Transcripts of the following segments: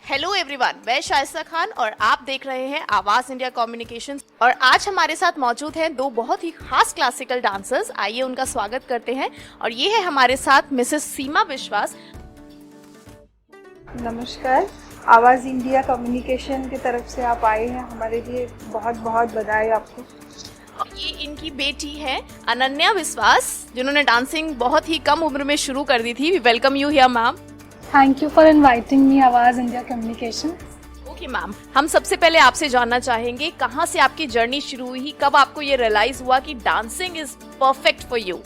Hello everyone, मैं शाइस्ता खान और आप देख रहे हैं आवाज इंडिया कम्युनिकेशंस। और आज हमारे साथ मौजूद हैं दो बहुत ही खास क्लासिकल डांसर्स। आइए उनका स्वागत करते हैं। और ये है हमारे साथ मिसेस सीमा विश्वास। नमस्कार, आवाज़ इंडिया कम्युनिकेशन की तरफ से आप आए हैं, हमारे लिए बहुत बहुत बधाई आपको। ये इनकी बेटी है अनन्या विश्वास, जिन्होंने डांसिंग बहुत ही कम उम्र में शुरू कर दी थी। We welcome you here ma'am. Thank you for inviting me Awaaz India communication. Okay ma'am, हम सबसे पहले आपसे जानना चाहेंगे कहाँ से आपकी जर्नी शुरू हुई, कब आपको ये रियलाइज हुआ कि dancing is perfect for you?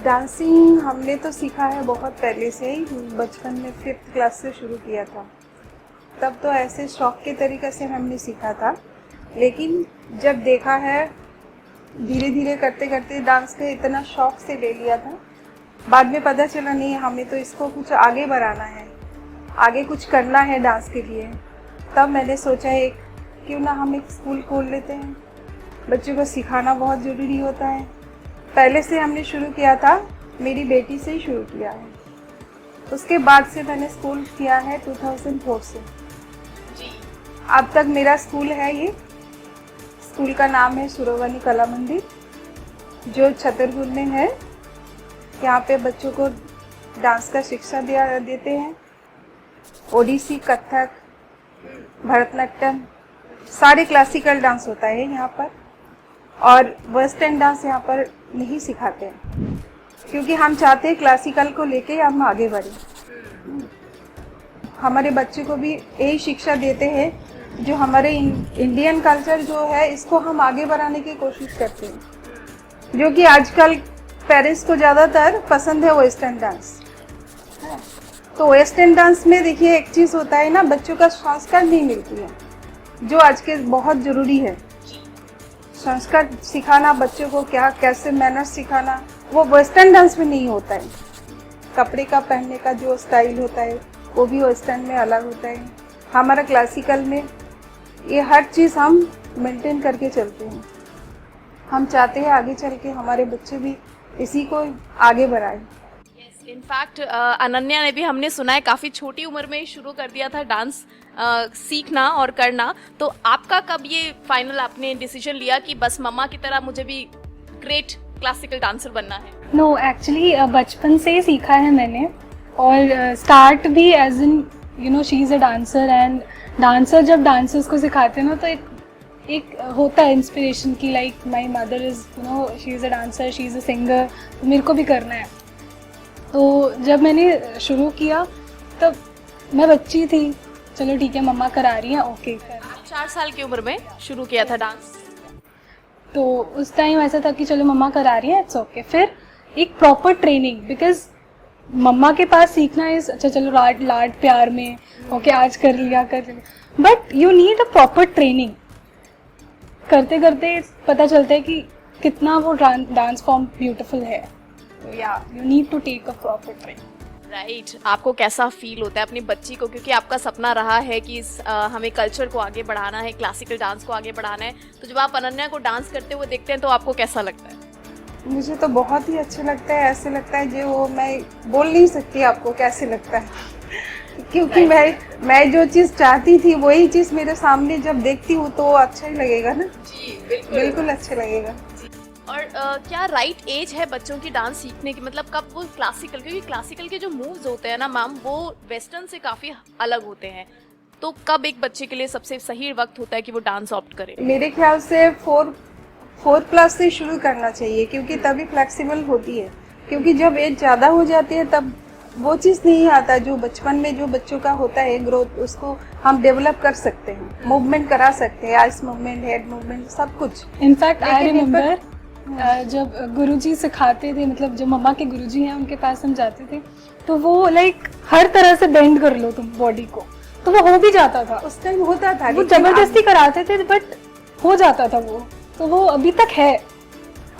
Dancing हमने तो सीखा है बहुत पहले से ही, बचपन में 5th क्लास से शुरू किया था। तब तो ऐसे शौक के तरीके से हमने सीखा था, लेकिन जब देखा है धीरे धीरे करते करते डांस का इतना शौक से ले लिया था, बाद में पता चला नहीं हमें तो इसको कुछ आगे बढ़ाना है, आगे कुछ करना है डांस के लिए। तब मैंने सोचा क्यों ना हम एक स्कूल खोल लेते हैं, बच्चों को सिखाना बहुत ज़रूरी होता है। पहले से हमने शुरू किया था, मेरी बेटी से ही शुरू किया है। उसके बाद से मैंने स्कूल किया है 2004 से जी। अब तक मेरा स्कूल है। ये स्कूल का नाम है सुरवनी कला मंदिर, जो छतरपुर में है। यहाँ पे बच्चों को डांस का शिक्षा देते हैं। ओडिसी, कथक, भरतनाट्यम, सारे क्लासिकल डांस होता है यहाँ पर। और वेस्टर्न डांस यहाँ पर नहीं सिखाते हैं, क्योंकि हम चाहते हैं क्लासिकल को लेके हम आगे बढ़ें। हमारे बच्चे को भी यही शिक्षा देते हैं, जो हमारे इंडियन कल्चर जो है इसको हम आगे बढ़ाने की कोशिश करते हैं, जो कि आजकल पेरेंट्स को ज़्यादातर पसंद है वेस्टर्न डांस। तो वेस्टर्न डांस में देखिए एक चीज़ होता है ना, बच्चों का संस्कार नहीं मिलती है, जो आज के बहुत ज़रूरी है। संस्कार सिखाना बच्चों को, क्या कैसे मैनर्स सिखाना, वो वेस्टर्न डांस में नहीं होता है। कपड़े का पहनने का जो स्टाइल होता है वो भी वेस्टर्न में अलग होता है। हमारा क्लासिकल में ये हर चीज़ हम मेंटेन करके चलते हैं। हम चाहते हैं आगे चल के हमारे बच्चे भी इसी को आगे बढ़ाएं। इनफैक्ट अनन्या ने भी, हमने सुना है, काफ़ी छोटी उम्र में ही शुरू कर दिया था डांस सीखना और करना। तो आपका कब ये फाइनल आपने डिसीजन लिया कि बस मम्मा की तरह मुझे भी ग्रेट क्लासिकल डांसर बनना है? नो, एक्चुअली बचपन से ही सीखा है मैंने। और स्टार्ट भी as in she is a dancer. And dancer जब डांसर्स को सिखाते हैं ना, तो एक होता है इंस्पिरेशन की, like my mother is she is a dancer, she is a singer, तो मेरे को भी करना है। तो जब मैंने शुरू किया तब मैं बच्ची थी, चलो ठीक है मम्मा करा रही हैं, ओके। 4 साल की उम्र में शुरू किया था डांस? तो उस टाइम ऐसा था कि चलो मम्मा करा रही है, इट्स ओके। फिर एक प्रॉपर ट्रेनिंग, बिकॉज मम्मा के पास सीखना है, अच्छा चलो लाड प्यार में ओके आज कर लिया, but you need a proper training. करते करते पता चलता है कि कितना वो डांस फॉर्म ब्यूटीफुल है। या you need to take a proper training. Right. आपको कैसा फील होता है अपनी बच्ची को, क्योंकि आपका सपना रहा है कि हमें कल्चर को आगे बढ़ाना है, क्लासिकल डांस को आगे बढ़ाना है, तो जब आप अनन्या को डांस करते हुए देखते हैं तो आपको कैसा लगता है? मुझे तो बहुत ही अच्छा लगता है। ऐसे लगता है जो वो मैं बोल नहीं सकती आपको कैसे लगता है, क्योंकि मैं जो चीज़ चाहती थी वही चीज़ मेरे सामने जब देखती हूँ तो अच्छा ही लगेगा ना। जी बिल्कुल अच्छा लगेगा। और क्या राइट एज है बच्चों की डांस सीखने की? मतलब कब वो क्लासिकल, क्योंकि क्लासिकल के जो मूव्स होते हैं ना मैम, वो वेस्टर्न से काफ़ी अलग होते हैं, तो कब एक बच्चे के लिए सबसे सही वक्त होता है कि वो डांस ऑप्ट करे? मेरे ख्याल से 4+ से शुरू करना चाहिए, क्योंकि तभी फ्लेक्सिबल होती है। क्योंकि जब एज ज़्यादा हो जाती है तब वो चीज़ नहीं आता जो बचपन में जो बच्चों का होता है ग्रोथ, उसको हम डेवलप कर सकते हैं, मूवमेंट करा सकते हैं, आइस मूवमेंट, हेड मूवमेंट, सब कुछ। इनफैक्ट आई रिमेम्बर जब गुरुजी सिखाते थे, मतलब जो मम्मा के गुरुजी हैं उनके पास हम जाते थे, तो वो लाइक हर तरह से बेंड कर लो तुम बॉडी को, तो वो हो भी जाता था। उस टाइम होता था, वो जबरदस्ती कराते थे बट हो जाता था वो। तो वो अभी तक है,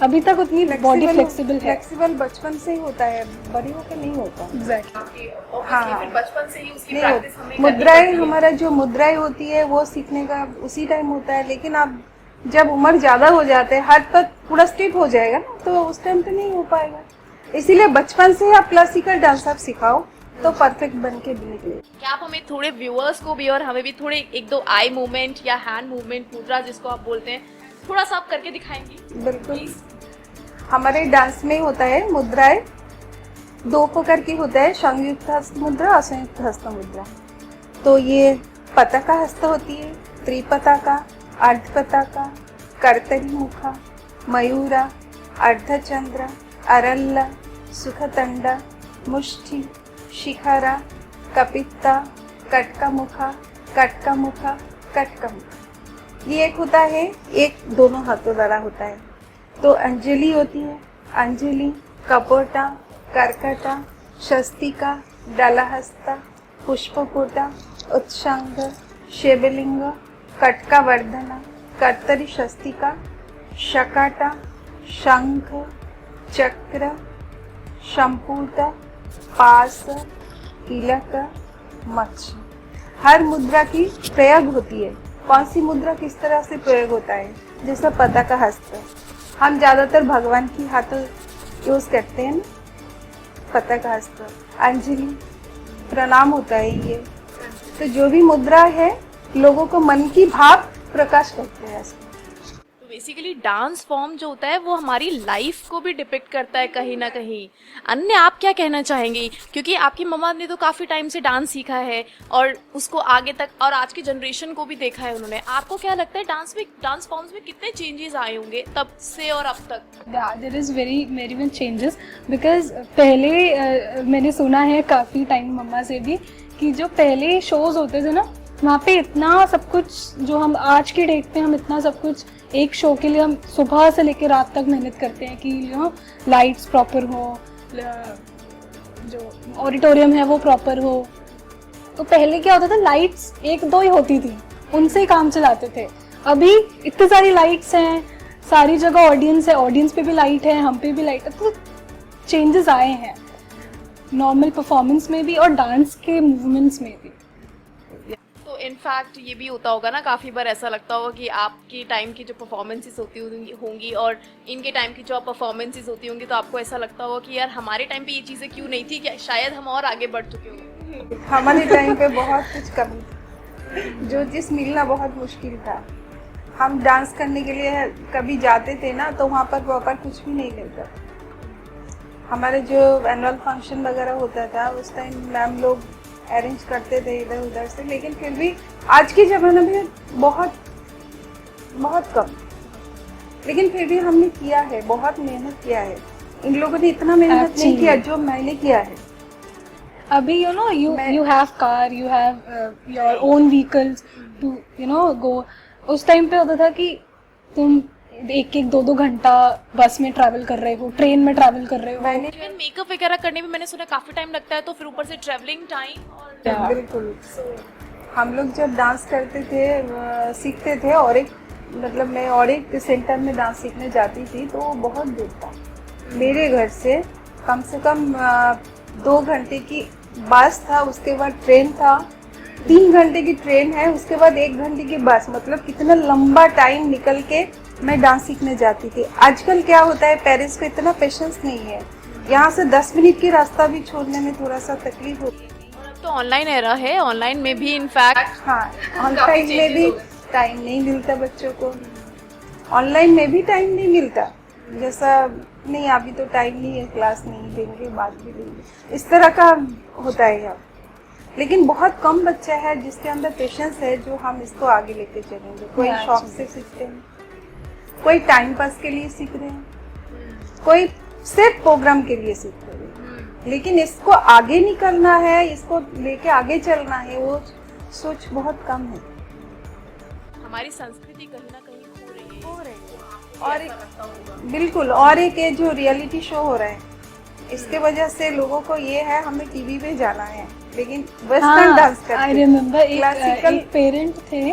अभी तक उतनी बॉडी फ्लेक्सिबल है। फ्लेक्सिबल बचपन से ही होता है, बड़ी होकर नहीं होता। एग्जैक्टली। हाँ, बचपन से ही उसकी नहीं प्रैक्टिस हमें मुद्राएं, हमारा जो मुद्राएं होती है वो सीखने का उसी टाइम होता है। लेकिन अब जब उम्र ज्यादा हो जाते हैं, हाथ पर पूरा स्टिफ हो जाएगा ना, तो उस टाइम तो नहीं हो पाएगा। इसीलिए बचपन से ही आप क्लासिकल डांस आप सिखाओ, तो परफेक्ट बन के भी निकले। क्या आप हमें थोड़े व्यूअर्स को भी और हमें भी थोड़े एक दो आई मूवमेंट या हैंड मूवमेंट मुद्रा जिसको आप बोलते हैं थोड़ा सा आप करके दिखाएंगी? बिल्कुल। हमारे डांस में होता है मुद्राएं दो प्रकार की होता है, संयुक्त हस्त मुद्रा, असंयुक्त हस्त मुद्रा। तो ये पताका हस्त होती है, त्रिपताका, अर्धपताका, कर्तरी मुखा, मयूरा, अर्धचंद्र, अरल्ला, सुखतंडा, मुष्टि, शिखरा, कपित्ता, कटका मुखा, कटका मुखा, कटका मुखा। ये एक होता है, एक दोनों हाथों द्वारा होता है। तो अंजलि होती है, अंजलि, कपोटा, कर्कटा, शस्तिका, डलहस्ता, पुष्पपुटा, उत्संग, शिवलिंग, कटका वर्धना, कर्तरी शस्तिका, शकाटा, शंख, चक्र, संपूत, पास, तिलक, मच्छ। हर मुद्रा की प्रयोग होती है। कौन सी मुद्रा किस तरह से प्रयोग होता है? जैसा पताका हस्त, हम ज़्यादातर भगवान की हाथों यूज करते हैं ना, पताका हस्त। अंजलि प्रणाम होता है ये। तो जो भी मुद्रा है लोगों को मन की भाव प्रकाश करते हैं। तो बेसिकली डांस फॉर्म जो होता है वो हमारी लाइफ को भी डिपिक्ट करता है कहीं ना कहीं। अन्य आप क्या कहना चाहेंगी, क्योंकि आपकी मम्मा ने तो काफ़ी टाइम से डांस सीखा है और उसको आगे तक और आज की जनरेशन को भी देखा है उन्होंने। आपको क्या लगता है डांस फॉर्म्स में कितने चेंजेस आए होंगे तब से और अब तक? There is very much changes, because पहले मैंने सुना है काफ़ी टाइम मम्मा से भी कि जो पहले शोज़ होते थे ना, वहाँ पे इतना सब कुछ जो हम आज की डेट पे हम इतना सब कुछ एक शो के लिए हम सुबह से लेकर रात तक मेहनत करते हैं कि लाइट्स प्रॉपर हो, जो ऑडिटोरियम है वो प्रॉपर हो। तो पहले क्या होता था, लाइट्स एक दो ही होती थी, उनसे ही काम चलाते थे। अभी इतनी सारी लाइट्स हैं, सारी जगह ऑडियंस है, ऑडियंस पे भी लाइट है, हम पे भी लाइट है। तो चेंजेस आए हैं नॉर्मल परफॉर्मेंस में भी और डांस के मूवमेंट्स में भी। तो इनफैक्ट ये भी होता होगा ना, काफ़ी बार ऐसा लगता होगा कि आपकी टाइम की जो परफॉर्मेंसेस होती होंगी और इनके टाइम की जो परफॉर्मेंसेस होती होंगी तो आपको ऐसा लगता होगा कि यार हमारे टाइम पे ये चीज़ें क्यों नहीं थी, क्या शायद हम और आगे बढ़ चुके होंगे। हमारे टाइम पे बहुत कुछ कमी थी, जो जिस मिलना बहुत मुश्किल था। हम डांस करने के लिए कभी जाते थे ना तो वहाँ पर प्रॉपर कुछ भी नहीं मिलता। हमारे जो एनुअल फंक्शन वगैरह होता था उस टाइम मैम लोग अरेंज करते थे इधर उधर से, लेकिन फिर भी आज के ज़माने में बहुत बहुत कम, लेकिन फिर भी हमने किया है, बहुत मेहनत किया है। इन लोगों ने इतना मेहनत नहीं किया जो मैंने किया है। अभी you have car, you have your own vehicles to go। उस टाइम पे होता था कि तुम एक दो घंटा बस में ट्रैवल कर रहे हो, ट्रेन में ट्रैवल कर रहे हो। मैंने मेकअप वगैरह करने में मैंने सुना काफ़ी टाइम लगता है, तो फिर ऊपर से ट्रैवलिंग टाइम और बिल्कुल। हम लोग जब डांस करते थे सीखते थे और मैं और एक सेंटर में डांस सीखने जाती थी तो वो बहुत दूर था मेरे घर से कम 2 घंटे की बस था, उसके बाद ट्रेन था, 3 घंटे की ट्रेन है, उसके बाद 1 घंटे की बस। मतलब कितना लंबा टाइम निकल के मैं डांस सीखने जाती थी। आजकल क्या होता है, पेरेंट्स को इतना पेशेंस नहीं है, यहाँ से 10 मिनट की रास्ता भी छोड़ने में थोड़ा सा तकलीफ होती है। अब तो ऑनलाइन एरा है, ऑनलाइन में भी इनफैक्ट हाँ, ऑनलाइन में भी टाइम नहीं मिलता बच्चों को, ऑनलाइन में भी टाइम नहीं मिलता। जैसा नहीं अभी तो टाइम नहीं है, क्लास नहीं देंगे, बाद में देंगे, इस तरह का होता है यहाँ। लेकिन बहुत कम बच्चा है जिसके अंदर पेशेंस है जो हम इसको आगे लेके चलेंगे। कोई शौक से सीखते हैं, कोई टाइम पास के लिए सीख रहे हैं, कोई सिर्फ प्रोग्राम के लिए सीख रहे हैं, लेकिन इसको आगे निकलना है, इसको लेके आगे चलना है, वो सोच बहुत कम है। हमारी संस्कृति कहीं ना कहीं खो रही है। और बिल्कुल, और एक ये जो रियलिटी शो हो रहा है इसके वजह से लोगों को ये है हमें टीवी पे जाना है, लेकिन वेस्टर्न डांस करते हैं। आई रिमेम्बर क्लासिकल एक पेरेंट थे,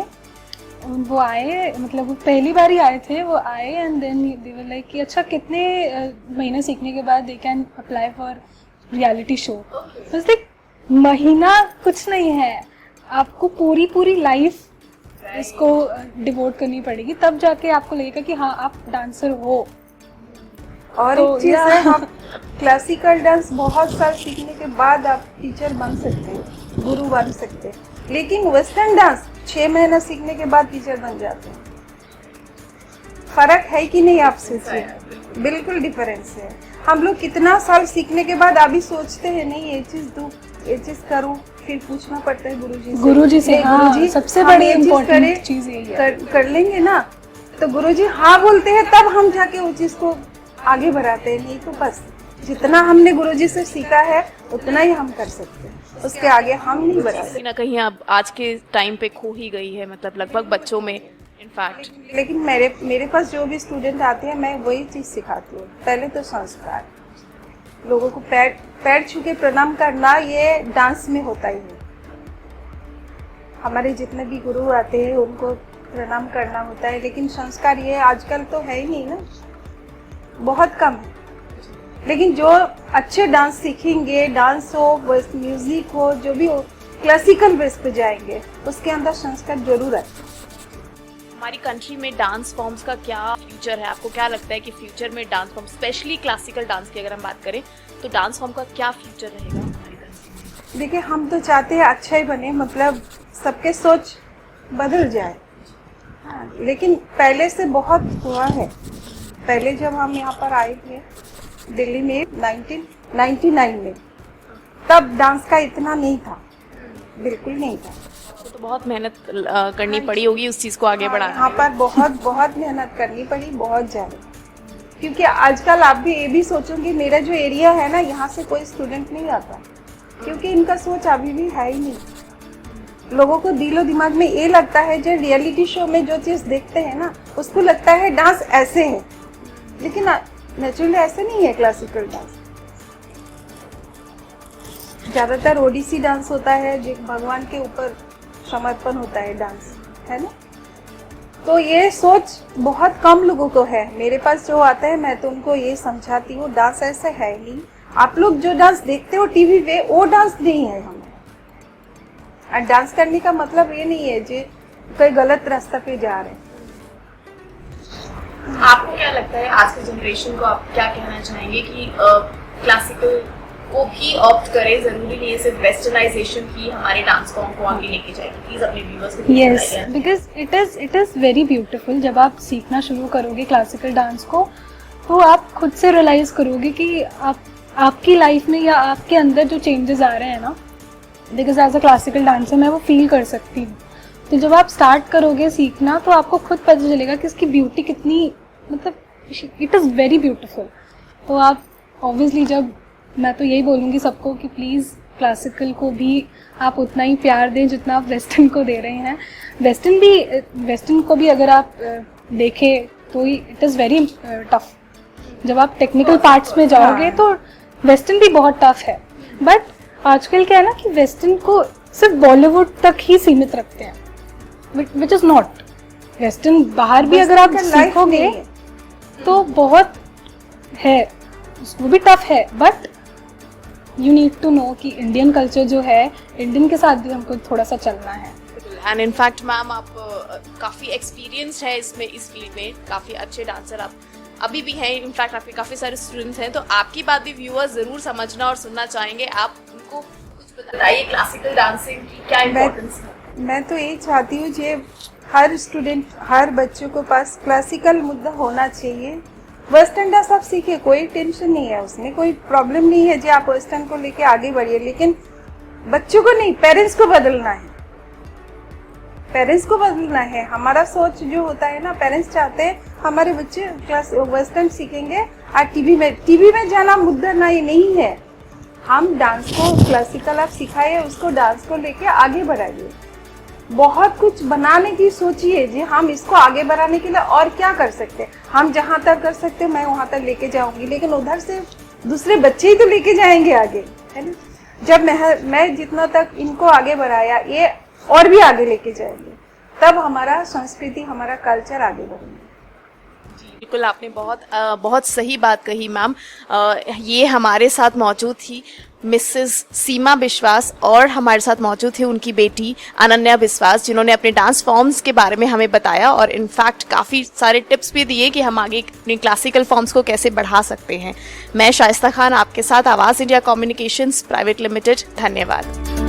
वो आए, मतलब वो पहली बार ही आए थे, वो आए and then they were like कि अच्छा कितने महीने सीखने के बाद they can apply for reality show. बस लाइक महीना कुछ नहीं है, आपको पूरी लाइफ इसको डिवोट करनी पड़ेगी, तब जाके आपको लगेगा कि हाँ आप डांसर हो। और तो एक चीज़ है, हम क्लासिकल डांस बहुत साल सीखने के बाद आप टीचर बन सकते हैं, गुरु बन सकते हैं, लेकिन वेस्टर्न डांस 6 महीना सीखने के बाद टीचर बन जाते हैं। फर्क है कि नहीं आपसे? बिल्कुल डिफरेंस है। हम लोग कितना साल सीखने के बाद अभी सोचते हैं नहीं ये चीज़ दूँ, ये चीज़ करूँ, फिर पूछना पड़ता है गुरुजी से। हाँ, गुरुजी सबसे हम बड़ी ये चीज़ इम्पोर्टेंट करें, चीज़ यही है। कर लेंगे ना, तो गुरुजी हाँ बोलते हैं तब हम जाके वो चीज़ को आगे बढ़ाते हैं। नहीं तो बस जितना हमने गुरुजी से सीखा है उतना ही हम कर सकते हैं, उसके आगे हम नहीं बढ़ा सकते। कहीं ना कहीं अब आज के टाइम पे खो ही गई है, मतलब लगभग बच्चों में इनफैक्ट। लेकिन मेरे पास जो भी स्टूडेंट आते हैं मैं वही चीज़ सिखाती हूँ। पहले तो संस्कार, लोगों को पैर छू के प्रणाम करना, ये डांस में होता ही है। हमारे जितने भी गुरु आते हैं उनको प्रणाम करना होता है, लेकिन संस्कार ये आजकल तो है ही नहीं ना, बहुत कम है। लेकिन जो अच्छे डांस सीखेंगे, डांस हो, म्यूजिक हो, जो भी हो, क्लासिकल बेस पे जाएंगे, उसके अंदर संस्कार जरूर है। हमारी कंट्री में डांस फॉर्म्स का क्या फ्यूचर है? आपको क्या लगता है कि फ्यूचर में dance form, specially classical dance की अगर हम बात करें, तो डांस फॉर्म का क्या फ्यूचर रहेगा हमारी कंट्री में? देखिए, हम तो चाहते हैं अच्छा ही बने, मतलब सबके सोच बदल जाए। हाँ, लेकिन पहले से बहुत हुआ है। पहले जब हम यहाँ पर आए थे दिल्ली में 1999 में, तब डांस का इतना नहीं था, बिल्कुल नहीं था। तो बहुत मेहनत करनी पड़ी होगी उस चीज़ को आगे बढ़ाने यहाँ पर बहुत मेहनत करनी पड़ी, बहुत ज़्यादा। क्योंकि आजकल आप भी ये भी सोचोगे, मेरा जो एरिया है ना, यहाँ से कोई स्टूडेंट नहीं आता, क्योंकि इनका सोच अभी भी है ही नहीं। लोगों को दिलो दिमाग में ये लगता है, जो रियलिटी शो में जो चीज़ देखते हैं ना, उसको लगता है डांस ऐसे है, लेकिन नेचुरली ऐसे नहीं है। क्लासिकल डांस ज़्यादातर ओडिसी डांस होता है, जो भगवान के ऊपर समर्पण होता है डांस, है ना। तो ये सोच बहुत कम लोगों को है। मेरे पास जो आता है मैं तो उनको ये समझाती हूँ, डांस ऐसे है ही। आप लोग जो डांस देखते हो टीवी पे, वो डांस नहीं है हमें। और डांस करने का मतलब ये नहीं है जो कोई गलत रास्ता पे जा रहे हैं। आपको क्या लगता है, आज के जनरेशन को आप क्या कहना चाहेंगे कि क्लासिकल को भी ऑप्ट करे, जरूरी नहीं है सिर्फ वेस्टर्नाइजेशन ही हमारे डांस फॉर्म को आगे लेके जाएगी? प्लीज अपने व्यूअर्स को yes, because it is very beautiful. जब आप सीखना शुरू करोगे क्लासिकल डांस को, तो आप खुद से रियलाइज़ करोगे कि आपकी लाइफ में या आपके अंदर जो चेंजेस आ रहे हैं ना, because as a classical dancer मैं वो फील कर सकती हूँ। तो जब आप स्टार्ट करोगे सीखना, तो आपको खुद पता चलेगा कि इसकी ब्यूटी कितनी, मतलब इट इज़ वेरी ब्यूटीफुल। तो आप ऑब्वियसली, जब मैं तो यही बोलूँगी सबको कि प्लीज़ क्लासिकल को भी आप उतना ही प्यार दें जितना आप वेस्टर्न को दे रहे हैं। वेस्टर्न को भी अगर आप देखें तो इट इज़ वेरी टफ। जब आप टेक्निकल पार्ट्स में जाओगे तो वेस्टर्न भी बहुत टफ है। बट आजकल क्या है ना कि वेस्टर्न को सिर्फ बॉलीवुड तक ही सीमित रखते हैं, विच इज़ नॉट। वेस्टर्न बाहर भी अगर आप सीखोगे तो बहुत है, वो भी टफ है। But you need to know कि इंडियन कल्चर जो है, इंडियन के साथ भी हमको थोड़ा सा चलना है। एंड इनफैक्ट मैम, आप काफ़ी एक्सपीरियंस्ड है इसमें, इस फील्ड में काफ़ी अच्छे डांसर आप अभी भी हैं। इनफैक्ट आपके काफ़ी सारे स्टूडेंट्स हैं, तो आपकी बात भी व्यूअर्स ज़रूर समझना और सुनना चाहेंगे। आप उनको कुछ बताइए क्लासिकल डांसिंग की क्या इम्पोर्टेंस है? मैं तो यही चाहती हूँ कि हर स्टूडेंट, हर बच्चों को पास क्लासिकल मुद्दा होना चाहिए। वेस्टर्न डांस आप सीखिए, कोई टेंशन नहीं है, उसमें कोई प्रॉब्लम नहीं है जी, आप वेस्टर्न को लेके आगे बढ़िए। लेकिन बच्चों को नहीं, पेरेंट्स को बदलना है। पेरेंट्स को बदलना है। हमारा सोच जो होता है ना, पेरेंट्स चाहते हैं हमारे बच्चे क्लास वेस्टर्न सीखेंगे और टीवी में जाना मुद्दा नहीं है। हम डांस को, क्लासिकल आप सिखाइए, उसको डांस को लेके आगे बढ़ाइए। बहुत कुछ बनाने की सोचिए जी, हम इसको आगे बढ़ाने के लिए और क्या कर सकते हैं। हम जहाँ तक कर सकते हैं मैं वहाँ तक लेके जाऊंगी, लेकिन उधर से दूसरे बच्चे ही तो लेके जाएंगे आगे, है ना। जब मैं जितना तक इनको आगे बढ़ाया, ये और भी आगे लेके जाएंगे, तब हमारा संस्कृति, हमारा कल्चर आगे बढ़ेगा। बिल्कुल, आपने बहुत सही बात कही मैम। ये हमारे साथ मौजूद थी मिसेस सीमा विश्वास और हमारे साथ मौजूद थे उनकी बेटी अनन्या विश्वास, जिन्होंने अपने डांस फॉर्म्स के बारे में हमें बताया और इनफैक्ट काफ़ी सारे टिप्स भी दिए कि हम आगे अपने क्लासिकल फॉर्म्स को कैसे बढ़ा सकते हैं। मैं शाइस्ता खान आपके साथ आवाज़ इंडिया कम्युनिकेशंस प्राइवेट लिमिटेड, धन्यवाद।